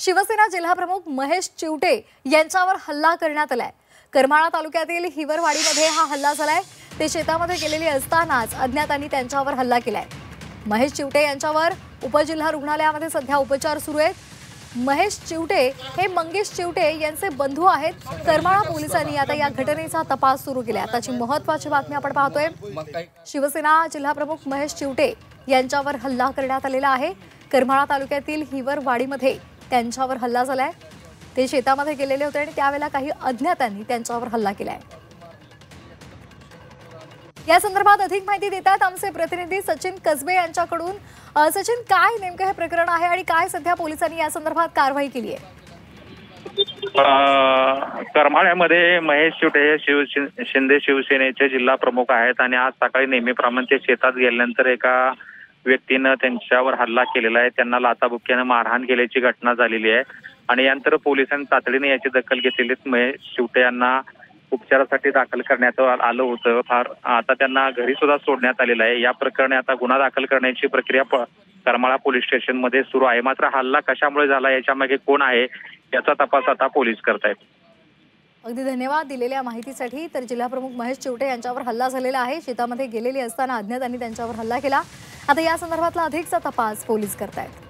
शिवसेना जिल्हाप्रमुख महेश चिवटे यांच्यावर हल्ला करण्यात आलाय। करमाळा तालुक्यातील हिवरवाडीमध्ये हा हल्ला झालाय। ते शेतामध्ये गेलेले असतानाच अज्ञातांनी त्यांच्यावर हल्ला केलाय। महेश चिवटे यांच्यावर उपजिल्हा रुग्णालयामध्ये सध्या उपचार सुरू आहेत। महेश चिवटे हे मंगेश चिवटे यांचे बंधू आहेत। करमाळा पोलिसांनी आता या घटनेचा तपास सुरू केलाय। आताची महत्त्वाची बातमी आपण पाहतोय। शिवसेना जिल्हाप्रमुख महेश चिवटे यांच्यावर हल्ला करण्यात आलेला आहे। करमाळा तालुक्यातील हिवरवाडीमध्ये त्यांच्यावर हल्ला झालाय। ते शेतामध्ये गेलेले होते आणि त्यावेळेला काही अज्ञातांनी त्यांच्यावर हल्ला केलाय। या संदर्भात अधिक माहिती देतात आमचे प्रतिनिधी सचिन कसबे यांच्याकडून। सचिन, काय नेमकं हे प्रकरण आहे आणि काय सध्या पोलिसांनी या संदर्भात कारवाई केली आहे? करमाळ्यामध्ये महेश चिवटे हे शिंदे शिवसेनेचे जिल्हा प्रमुख आहेत आणि आज सकाळी नेहमीप्रमाणे ते शेतात गेल्यानंतर एका व्यक्तीनं त्यांच्यावर हल्ला केलेला आहे। त्यांना लाथाबुक्क्याने मारहाण केल्याची घटना झालेली आहे आणि यानंतर पोलिसांनी तातडीने याची दखल घेतलेली। महेश चिवटे यांना उपचारासाठी दाखल करण्यात आलं होतं। आता त्यांना घरी सुद्धा सोडण्यात आलेलं आहे। या प्रकरणी आता गुन्हा दाखल करण्याची प्रक्रिया करमाळा पोलीस स्टेशन मध्ये सुरू आहे। मात्र हल्ला कशामुळे झाला, याच्या मागे कोण आहे, याचा तपास आता पोलीस करतायत। अगदी धन्यवाद दिलेल्या माहितीसाठी। तर जिल्हाप्रमुख महेश चिवटे यांच्यावर हल्ला झालेला आहे। शेतामध्ये गेलेले असताना अज्ञातांनी त्यांच्यावर हल्ला केला। आता या संदर्भातला अधिकचा तपास पोलीस करतायत।